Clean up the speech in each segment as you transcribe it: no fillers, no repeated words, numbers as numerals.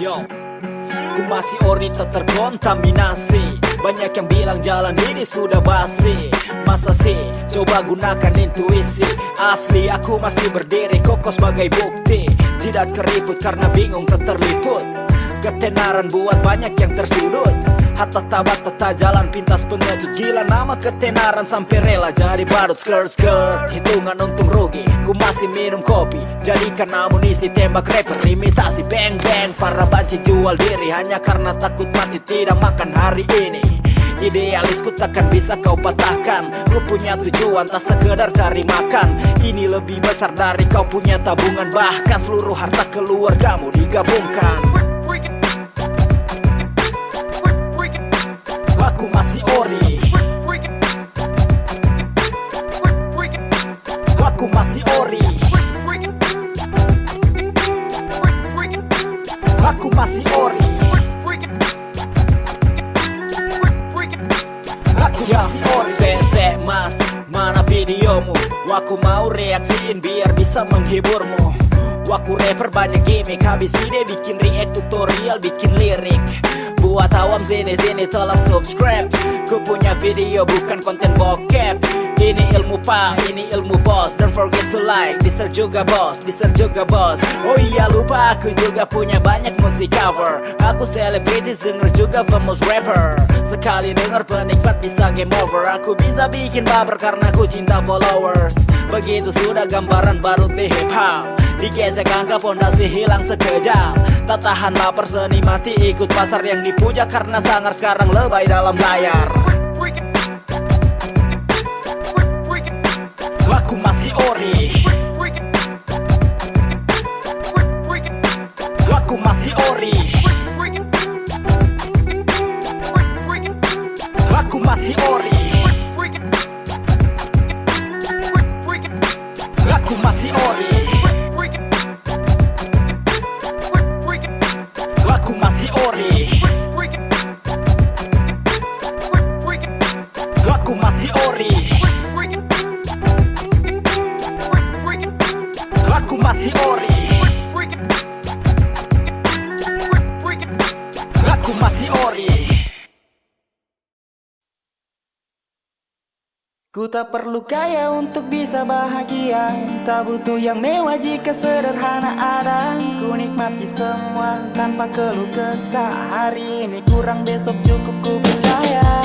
Yo, ku masih ori tak terkontaminasi. Banyak yang bilang jalan ini sudah basi. Masa sih, coba gunakan intuisi. Asli aku masih berdiri kokoh sebagai bukti. Jidat keriput karena bingung tak terliput. Ketenaran buat banyak yang tersudut. Hatta tabat tata jalan pintas pengejut. Gila nama ketenaran sampai rela jadi badut. Skirt hitungan untung rugi. Ku masih minum kopi, jadikan amunisi tembak rapper. Imitasi bang bang, para banci jual diri hanya karena takut mati tidak makan hari ini. Idealisku takkan bisa kau patahkan. Ku punya tujuan tak sekedar cari makan. Ini lebih besar dari kau punya tabungan. Bahkan seluruh harta keluargamu digabungkan. Aku masih ori. Aku masih ori. Aku masih ori. Aku masih ori. Se mas, mana videomu? Aku mau reaksiin biar bisa menghiburmu. Aku rapper banyak gimmick, habis ini bikin react tutorial, bikin lirik. Buat awam sini-sini tolong subscribe. Ku punya video bukan konten bokep. Ini ilmu pak, ini ilmu bos. Don't forget to like, deserve juga bos, deserve juga bos. Oh iya lupa aku juga punya banyak musik cover. Aku selebritis denger juga famous rapper. Sekali denger penikmat bisa game over. Aku bisa bikin baper karena aku cinta followers. Begitu sudah gambaran baru di hip hop. Digesek angka pondasi hilang sekejap. Tak tahan lapar seni mati ikut pasar yang dipuja. Karena sangar sekarang lebay dalam layar. Aku masih ori. Aku masih ori. Aku masih ori. Aku masih ori. Aku masih ori. Aku masih ori. Aku masih ori. Aku masih ori. Ku tak perlu kaya untuk bisa bahagia. Tak butuh yang mewah jika sederhana ada. Ku nikmati semua tanpa keluh kesah. Hari ini kurang besok cukup ku percaya.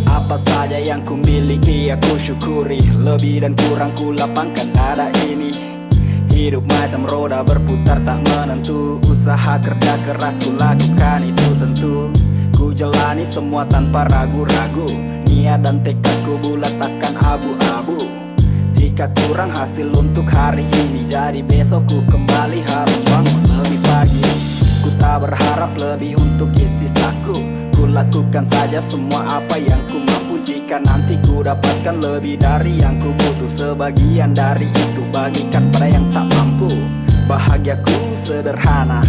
Apa saja yang ku miliki aku syukuri. Lebih dan kurang ku lapangkan dada ini. Hidup macam roda berputar tak menentu. Usaha kerja keras ku lakukan itu tentu. Ku jalani semua tanpa ragu-ragu. Niat dan tekadku bulat takkan abu-abu. Jika kurang hasil untuk hari ini, jadi besok ku kembali harus bangun lebih pagi. Ku tak berharap lebih untuk isi saku. Ku lakukan saja semua apa yang ku mampu. Jika nanti ku dapatkan lebih dari yang ku butuh, sebagian dari itu bagikan pada yang tak mampu. Bahagiaku sederhana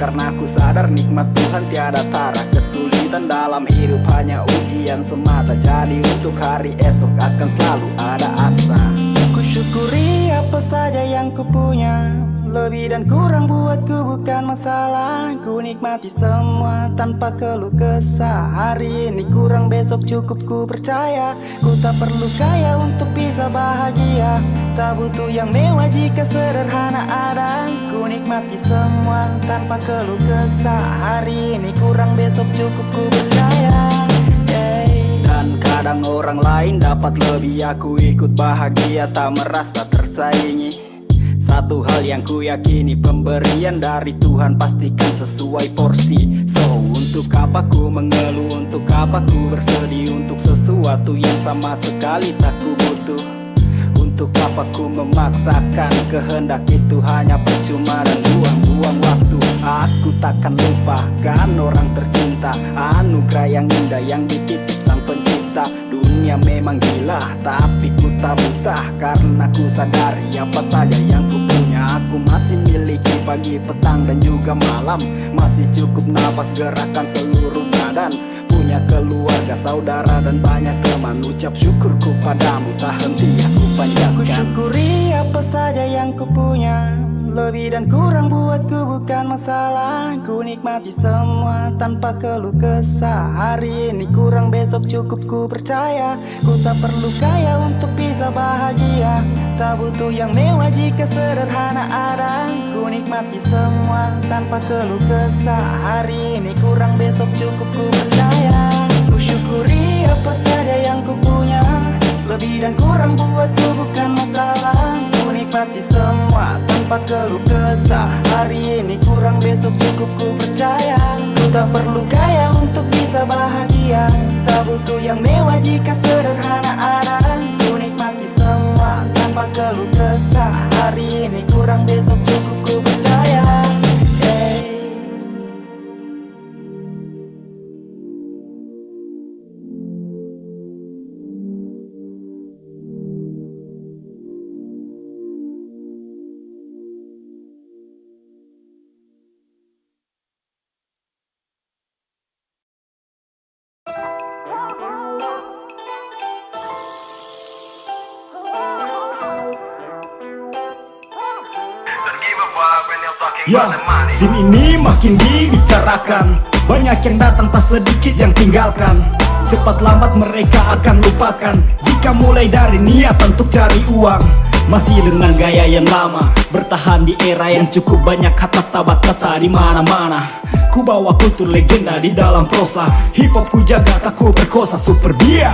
karena aku sadar nikmat Tuhan tiada tara. Kesulitan dalam hidup hanya ujian semata. Jadi untuk hari esok akan selalu ada asa. Ku syukuri apa saja yang ku punya. Lebih dan kurang buatku bukan masalah. Ku nikmati semua tanpa keluh kesah. Hari ini kurang besok cukup ku percaya. Ku tak perlu kaya untuk bisa bahagia. Tak butuh yang mewah jika sederhana ada. Ku nikmati semua tanpa keluh kesah. Hari ini kurang besok cukup ku percaya. Dan kadang orang lain dapat lebih, aku ikut bahagia tak merasa tersaingi. Satu hal yang ku yakini, pemberian dari Tuhan pastikan sesuai porsi. So untuk apa ku mengeluh, untuk apa ku bersedih untuk sesuatu yang sama sekali tak ku butuh. Untuk apa ku memaksakan kehendak itu hanya percuma dan buang-buang waktu. Aku takkan lupakan orang tercinta, anugerah yang indah yang dititip sang pencipta. Dunia memang gila tapi ku tak buta, karena ku sadari apa saja yang ku punya. Aku masih miliki pagi, petang dan juga malam. Masih cukup nafas gerakan seluruh badan. Punya punya keluarga, saudara dan banyak teman. Ucap syukurku padamu tak henti aku panjatkan. Ku syukuri apa saja yang ku punya, lebih dan kurang buatku bukan masalah. Ku nikmati semua tanpa keluh kesah. Hari ini kurang, besok cukup, ku percaya. Ku tak perlu kaya untuk bisa bahagia, tak butuh yang mewah jika sederhana ada. Ku nikmati semua tanpa keluh kesah. Hari ini kurang, besok cukup, ku percaya. Ku syukuri apa saja yang ku punya, lebih dan kurang buatku bukan masalah. Ku nikmati semua tanpa keluh kesah. Hari ini kurang, besok cukup, ku percaya. Ku tak perlu kaya untuk bisa bahagia, tak butuh yang mewah jika sederhana ada. Ku nikmati semua tanpa keluh kesah. Hari ini kurang, besok cukup, ku percaya. Ya, scene ini makin dibicarakan, banyak yang datang tak sedikit yang tinggalkan. Cepat lambat mereka akan lupakan jika mulai dari niat untuk cari uang. Masih dengan gaya yang lama, bertahan di era yang cukup banyak kata di mana-mana. Ku bawa kultur legenda di dalam prosa, hip hop ku jaga tak ku perkosa super dia.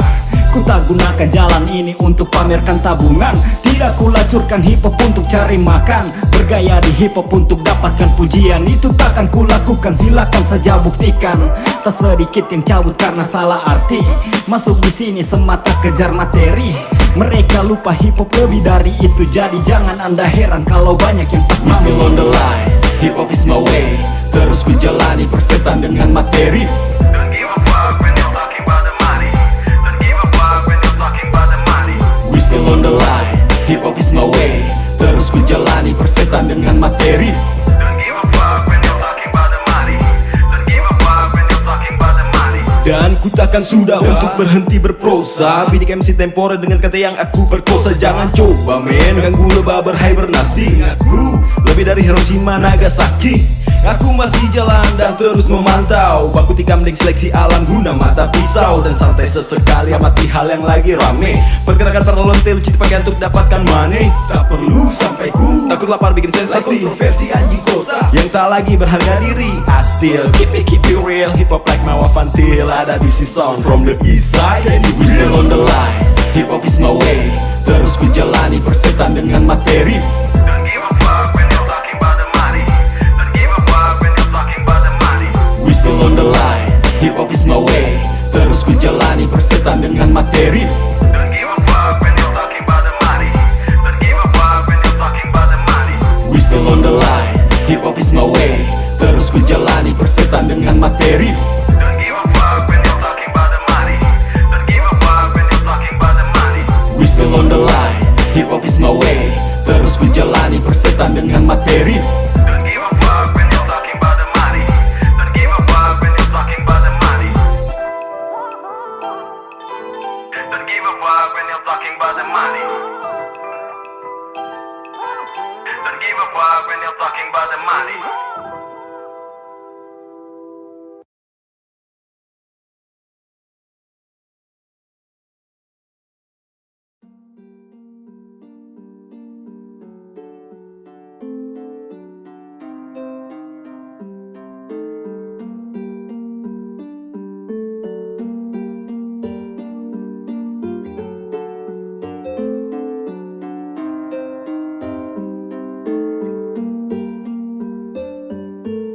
Ku tak gunakan jalan ini untuk pamerkan tabungan, tidak ku lacurkan hip hop untuk cari makan. Bergaya di hip hop untuk dapatkan pujian, itu takkan ku lakukan, silakan saja buktikan. Tak sedikit yang cabut karena salah arti, masuk di sini semata kejar materi. Mereka lupa hip hop lebih dari itu, jadi jangan anda heran kalau banyak yang tak We still on the line, hip hop is my way. Terus ku jalani persetan dengan materi. Don't give a fuck when you're talking about the money. Don't give a fuck when you're talking about the money. We still on the line, hip hop is my way. Terus ku jalani persetan dengan materi. Don't give a fuck when you're talking about the money. Don't give a fuck when you're talking about the money. Dan ku takkan sudah untuk berhenti berprosa. Bidik MC tempore dengan kata yang aku perkosa. Jangan coba men ganggu lebah berhibernasi. Ingatku lebih dari Hiroshima Nagasaki. Aku masih jalan dan terus memantau. Aku tikam dengan seleksi alam guna mata pisau. Dan santai sesekali amati hal yang lagi rame. Pergerakan para lonte lucu dipakai untuk dapatkan money. Tak perlu sampai ku takut lapar bikin sensasi. Kontroversi anjing kota yang tak lagi berharga diri. I still keep it real. Hip hop like Mawa Fantil. Ada DC sound from the east side. We still on the line, hip hop is my way. Terus ku jalani persetan dengan materi. Don't give a fuck when you're talking about the money. Don't give a fuck when you're talking about the money. We still on the line, hip hop is my way. Terus ku jalani persetan dengan materi. Don't give a fuck when you're talking about the money. Don't give a fuck when you're talking about the money. We still on the line, hip hop is my way. Terus ku jalani persetan dengan materi. Don't give a fuck when you're talking about the money. Don't give a fuck when you're talking about the money. We still on the line, hip hop is my way. Terus ku jalani persetan dengan materi. Don't give a fuck when you're talking about the money. Don't give a fuck when you're talking about the money. Don't give a fuck when you're talking about the money. Don't give a fuck when you're talking about the money.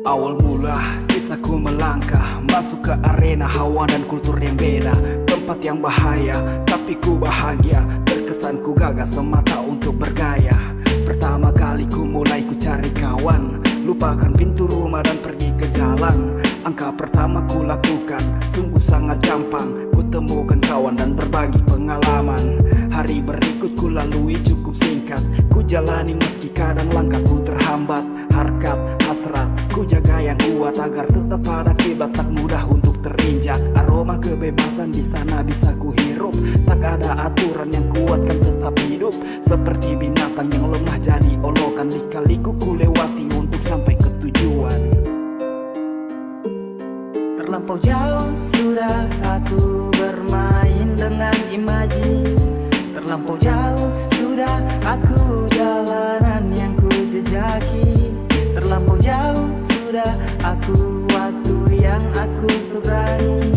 Awal mula kisahku melangkah masuk ke arena hawa dan kultur yang beda. Tempat yang bahaya tapi ku bahagia. Terkesan ku gagah semata untuk bergaya. Pertama kali ku mulai ku cari kawan, lupakan pintu rumah dan pergi ke jalan. Angka pertama ku lakukan sungguh sangat gampang. Ku temukan kawan dan berbagi pengalaman. Hari berikut ku lalui cukup singkat. Ku jalani meski kadang langkahku terhambat. Harkat hasrat. Ku jaga yang kuat agar tetap pada kiblat, tak mudah untuk terinjak. Aroma kebebasan di sana bisa ku hirup, tak ada aturan yang kuat kan tetap hidup. Seperti binatang yang lemah jadi olokan, lika-liku ku lewati untuk sampai ke tujuan. Terlampau jauh sudah aku bermain dengan imaji. Terlampau jauh sudah aku jalanan yang ku jejaki. Terlampau jauh sudah aku waktu yang aku seberangi.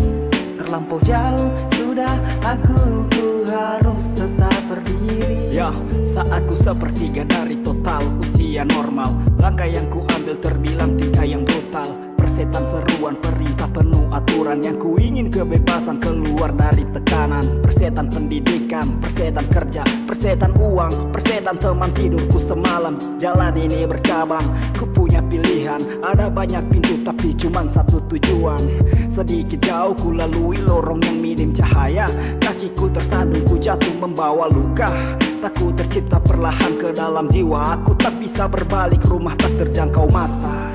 Terlampau jauh sudah aku, ku harus tetap berdiri. Ya, saat ku sepertiga dari total usia normal, langkah yang ku ambil terbilang tingkah yang brutal. Persetan seruan perintah penuh aturan, yang ku ingin kebebasan keluar dari tekanan. Persetan pendidikan, persetan kerja, persetan uang, persetan teman tidurku semalam. Jalan ini bercabang, ku punya pilihan, ada banyak pintu tapi cuman satu tujuan. Sedikit jauh ku lalui lorong yang minim cahaya, kakiku tersandung ku jatuh membawa luka. Tak ku tercipta perlahan ke dalam jiwa, aku tak bisa berbalik, rumah tak terjangkau mata.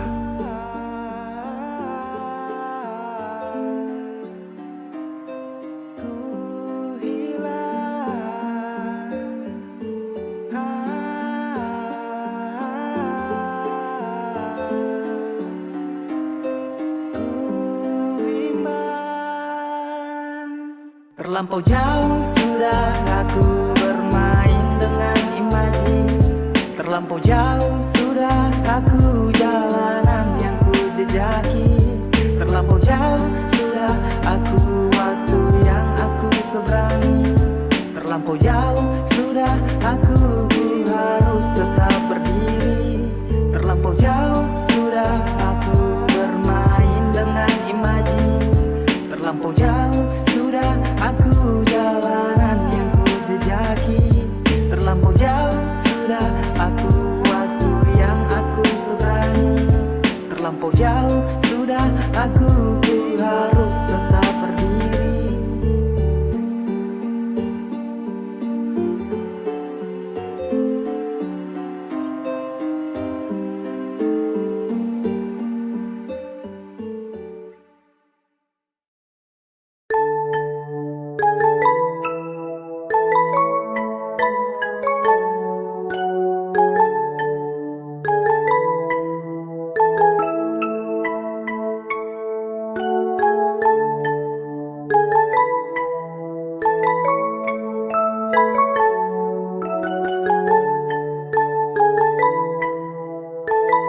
Terlampau jauh sudah aku bermain dengan imaji. Terlampau jauh sudah aku jalanan yang ku jejaki. Terlampau jauh sudah aku waktu yang aku seberangi. Terlampau jauh sudah aku, ku harus tetap berdiri. Terlampau jauh sudah aku bermain dengan imaji. Terlampau jauh sudah aku jalanan yang ku jejaki. Terlampau jauh sudah aku waktu yang aku seberangi. Terlampau jauh sudah aku, ku harus tetap berdiri.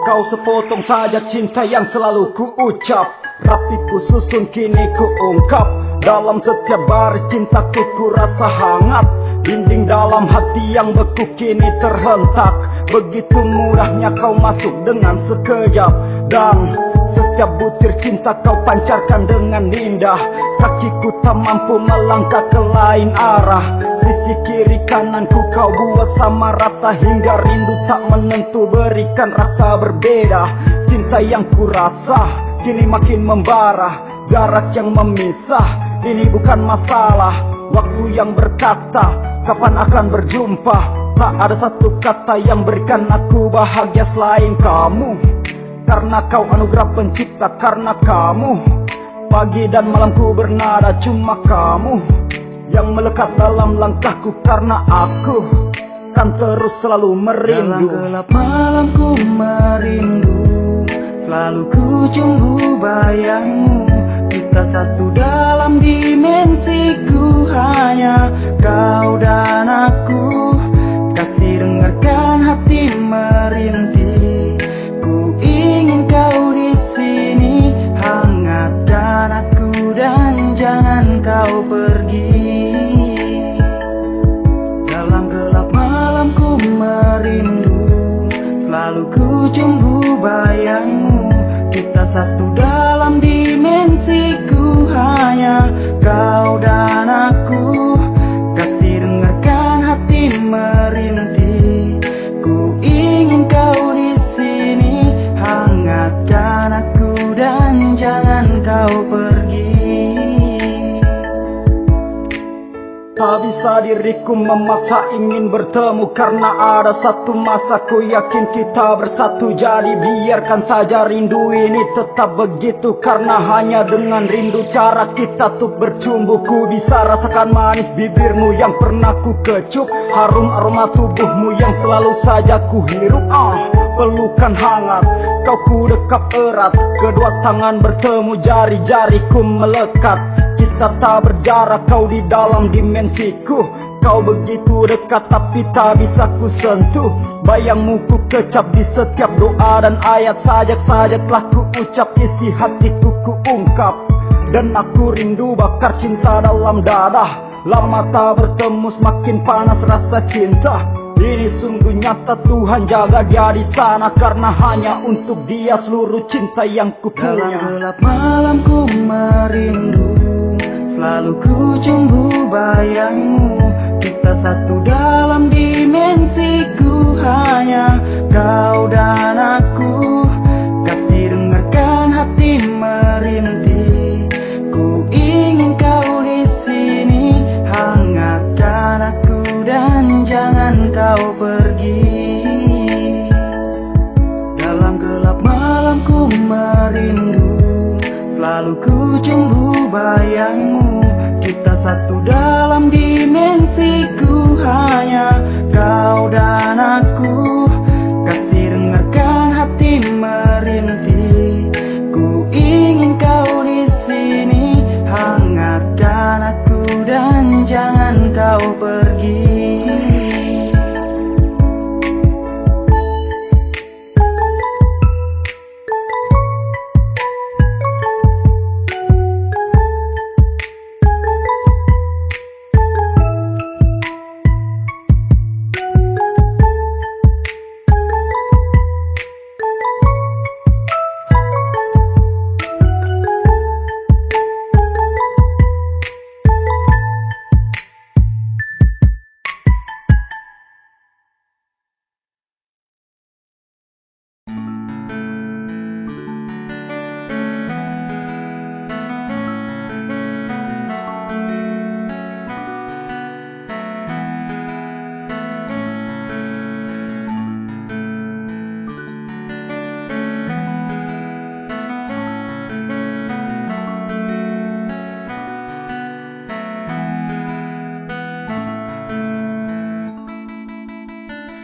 Kau sepotong saja cinta yang selalu ku ucap, rapi ku susun kini ku ungkap. Dalam setiap baris cintaku ku rasa hangat, dinding dalam hati yang beku kini terhentak. Begitu mudahnya kau masuk dengan sekejap, dan setiap butir cinta kau pancarkan dengan indah. Kakiku tak mampu melangkah ke lain arah, sisi kiri kananku kau buat sama rata, hingga rindu tak menentu berikan rasa berbeda. Cinta yang ku rasa kini makin membara, jarak yang memisah ini bukan masalah. Waktu yang berkata kapan akan berjumpa, tak ada satu kata yang berikan aku bahagia selain kamu. Karena kau anugerah pencipta, karena kamu pagi dan malamku bernada, cuma kamu yang melekat dalam langkahku. Karena aku kan terus selalu merindu. Dalam gelap malamku merindu, selalu ku cumbu bayangmu. Kita satu dalam dimensiku, hanya kau dan aku. Kasih dengarkan hati merintih, ku ingin kau di sini, hangat dan aku, dan jangan kau pergi. Dalam gelap malamku merindu, selalu ku cumbu bayangmu. Kita satu dalam dimensiku, hanya kau dan aku. Kasih dengarkan hati merintih, ku ingin kau di sini, hangatkan aku dan jangan kau pergi. Tak bisa diriku memaksa ingin bertemu, karena ada satu masa ku yakin kita bersatu. Jadi biarkan saja rindu ini tetap begitu, karena hanya dengan rindu cara kita tuh bercumbu. Ku bisa rasakan manis bibirmu yang pernah ku kecup, harum aroma tubuhmu yang selalu saja ku hirup. Pelukan hangat, kau ku dekap erat, kedua tangan bertemu, jari-jariku melekat. Kita tak berjarak, kau di dalam dimensiku. Kau begitu dekat tapi tak bisa ku sentuh. Bayangmu ku kecap di setiap doa dan ayat. Sajak-sajak telah ku ucap, isi hatiku ku ungkap. Dan aku rindu bakar cinta dalam dada. Lama tak bertemu semakin panas rasa cinta. Ini sungguh nyata, Tuhan jaga dia di sana, karena hanya untuk dia seluruh cinta yang ku punya. Dalam gelap malam ku merindu, selalu ku cumbu bayangmu. Kita satu dalam dimensiku, hanya kau dan aku. Kasih dengarkan hati merintih, ku ingin kau di sini. Hangatkan aku dan jangan kau pergi. Dalam gelap malam ku merindu, selalu ku cumbu bayangmu. Kita satu dalam dimensiku, hanya kau dan aku. Kasih dengarkan hati merintih, ku ingin kau di sini. Hangatkan aku dan jangan kau pergi.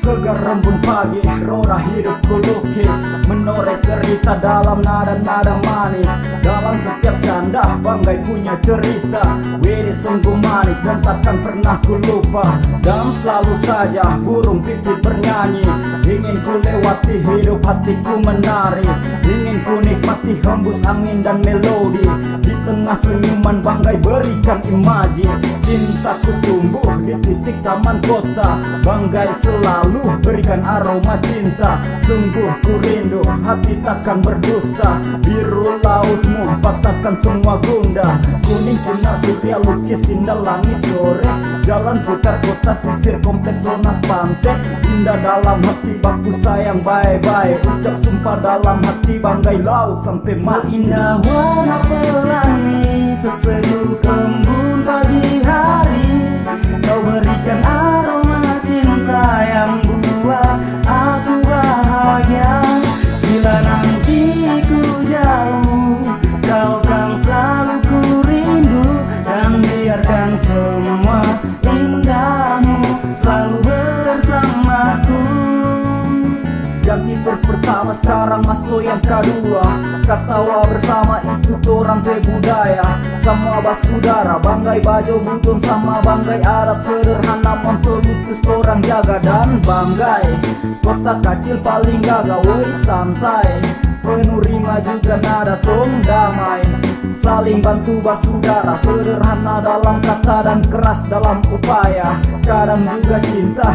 Segar rembun pagi, roda hidupku lukis, menoreh cerita dalam nada-nada manis. Dalam setiap canda, banggai punya cerita. Widi sungguh manis dan takkan pernah ku lupa. Dan selalu saja burung pipit bernyanyi. Ingin ku lewati hidup hatiku menari. Ingin ku nikmati hembus angin dan melodi. Di tengah senyuman banggai berikan imaji. Cintaku tumbuh di titik taman kota, banggai selalu berikan aroma cinta. Sungguh ku rindu, hati takkan berdusta. Biru lautmu patahkan semua gundah. Kuning sinar surya lukis indah langit sore. Jalan putar kota sisir kompleks Lonas pantai. Indah dalam hati baku sayang bye-bye. Ucap sumpah dalam hati banggai laut sampai mati. Seindah warna pelangi, seseduh kembun pagi hari. Kau berikan aroma cinta yang buat aku bahagia. Bila nanti ku jauh, kau kan selalu ku rindu. Dan biarkan semua indahmu selalu bersamaku. Ganti verse pertama sekarang masuk yang kedua. Katawa bersama itu torang pe budaya. Semua basudara banggai baju butun sama banggai adat sederhana. Montol lutus torang jaga dan banggai kota kecil paling gagah woi santai. Penuh rima juga nada tong damai. Saling bantu basudara, sederhana dalam kata dan keras dalam upaya. Kadang juga cinta